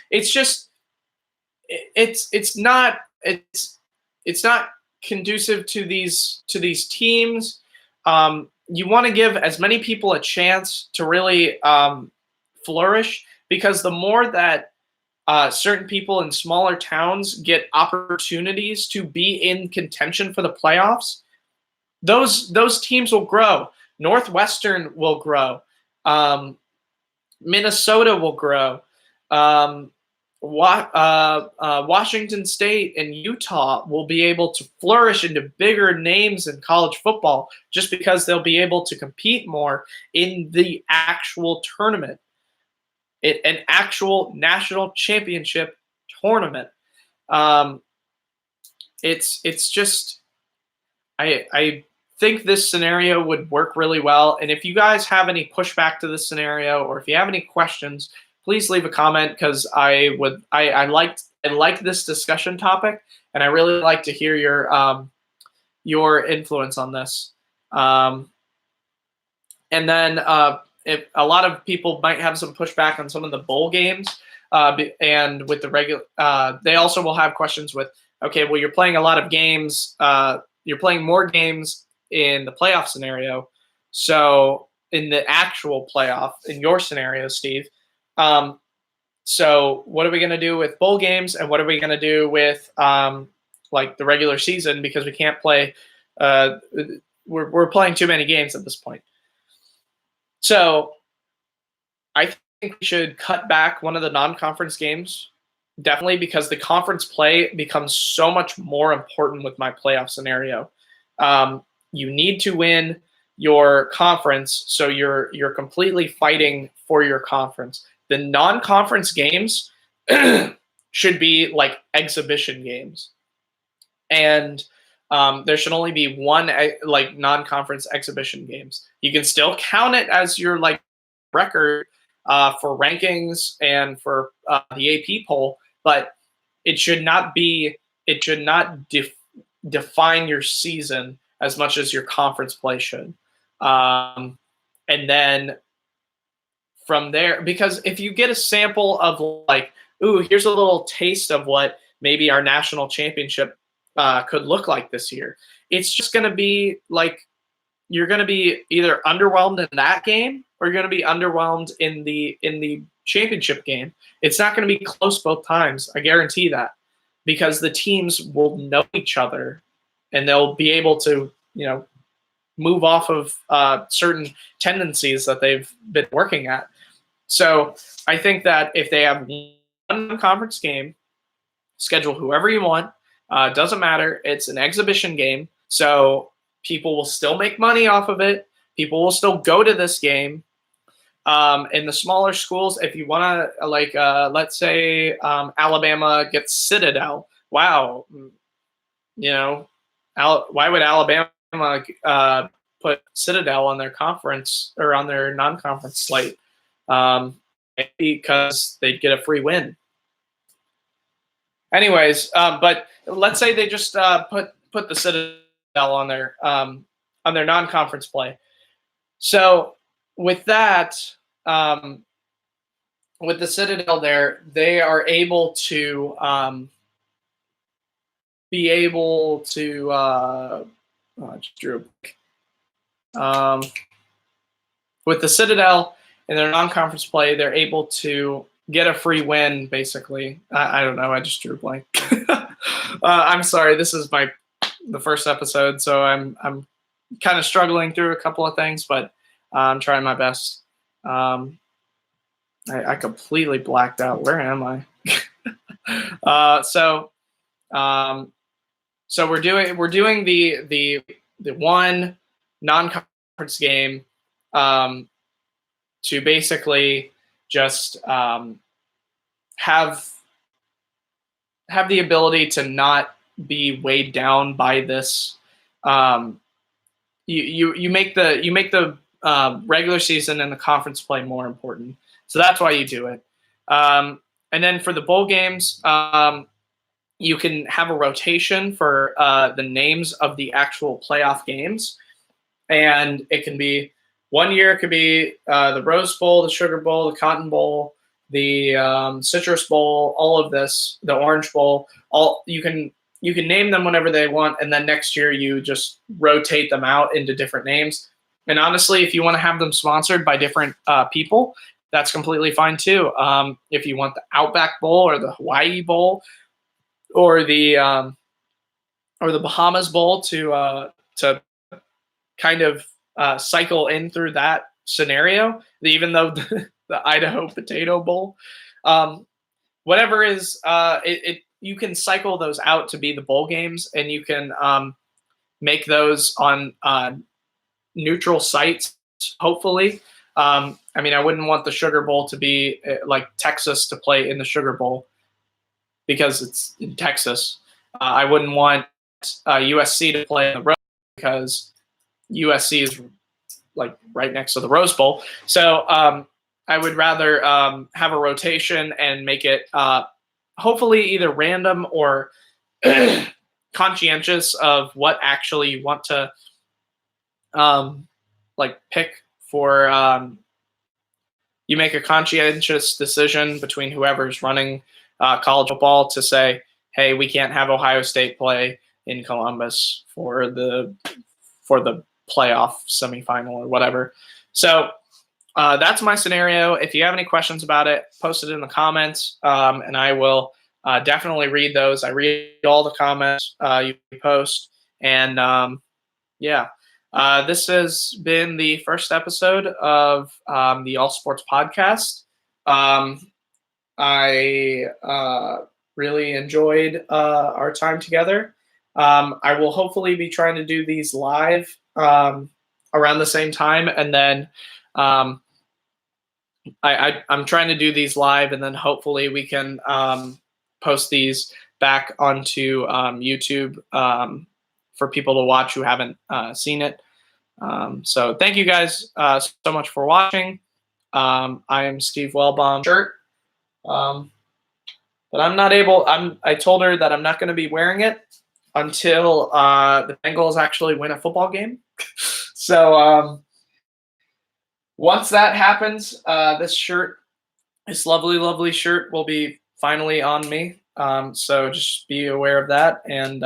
not conducive to these teams. You want to give as many people a chance to really flourish, because the more that certain people in smaller towns get opportunities to be in contention for the playoffs, those teams will grow. Northwestern will grow. Minnesota will grow. Washington State and Utah will be able to flourish into bigger names in college football just because they'll be able to compete more in the actual tournament, an actual national championship tournament. It's just, I think this scenario would work really well. And if you guys have any pushback to this scenario, or if you have any questions, please leave a comment, because I like this discussion topic, and I really like to hear your influence on this. And then if a lot of people might have some pushback on some of the bowl games, and with the regular, they also will have questions with, okay, well, you're playing a lot of games, you're playing more games in the playoff scenario. So in the actual playoff, in your scenario, Steve, so what are we going to do with bowl games, and what are we going to do with like the regular season, because we can't play, we're playing too many games at this point. So I think we should cut back one of the non-conference games, definitely, because the conference play becomes so much more important with my playoff scenario. You need to win your conference, so you're completely fighting for your conference. The non-conference games should be like exhibition games, and there should only be one like non-conference exhibition games. You can still count it as your like record for rankings and for the AP poll, but it should not define your season as much as your conference play should. And then from there, because if you get a sample of like, ooh, here's a little taste of what maybe our national championship could look like this year, it's just going to be like, you're going to be either underwhelmed in that game, or you're going to be underwhelmed in the championship game. It's not going to be close both times. I guarantee that, because the teams will know each other, and they'll be able to, move off of certain tendencies that they've been working at. So I think that if they have one conference game, schedule whoever you want, doesn't matter. It's an exhibition game, so people will still make money off of it. People will still go to this game. In the smaller schools, if you want to, like, let's say Alabama gets Citadel. Wow, why would Alabama put Citadel on their conference or on their non-conference slate? Because they'd get a free win. Anyways, but let's say they just put the Citadel on their non-conference play. So with that, with the Citadel there, they are able to be able to just drew with the Citadel in their non-conference play, they're able to get a free win. Basically, I don't know. I just drew a blank. I'm sorry. This is the first episode, so I'm kind of struggling through a couple of things, but I'm trying my best. I completely blacked out. Where am I? So we're doing the one non-conference game to basically just have the ability to not be weighed down by this. You make the regular season and the conference play more important. So that's why you do it. And then for the bowl games, you can have a rotation for the names of the actual playoff games. And it can be 1 year, it could be the Rose Bowl, the Sugar Bowl, the Cotton Bowl, the Citrus Bowl, all of this, the Orange Bowl. All you can name them whenever they want, and then next year you just rotate them out into different names. And honestly, if you want to have them sponsored by different people, that's completely fine too. If you want the Outback Bowl or the Hawaii Bowl or the Bahamas Bowl to kind of cycle in through that scenario, even though the Idaho Potato Bowl, whatever is you can cycle those out to be the bowl games, and you can make those on neutral sites, hopefully. I mean, I wouldn't want the Sugar Bowl to be like Texas to play in the Sugar Bowl because it's in Texas. I wouldn't want USC to play in the Rose Bowl because USC is like right next to the Rose Bowl. So I would rather have a rotation and make it hopefully either random or conscientious of what actually you want to like pick for. You make a conscientious decision between whoever's running college football to say, hey, we can't have Ohio State play in Columbus for the playoff semifinal or whatever. So that's my scenario. If you have any questions about it, post it in the comments, and I will definitely read those. I read all the comments you post, and yeah. This has been the first episode of the All Sports Podcast. I really enjoyed our time together. I will hopefully be trying to do these live around the same time, and then I'm trying to do these live, and then hopefully we can post these back onto YouTube for people to watch who haven't seen it. So thank you guys so much for watching. I am Steve Wellbaum shirt. But I'm not able, I told her that I'm not going to be wearing it until the Bengals actually win a football game. So once that happens, this shirt, this lovely, lovely shirt will be finally on me. So just be aware of that. And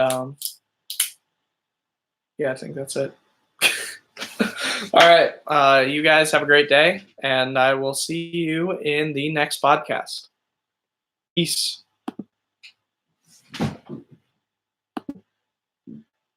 yeah, I think that's it. All right. You guys have a great day, and I will see you in the next podcast. Peace.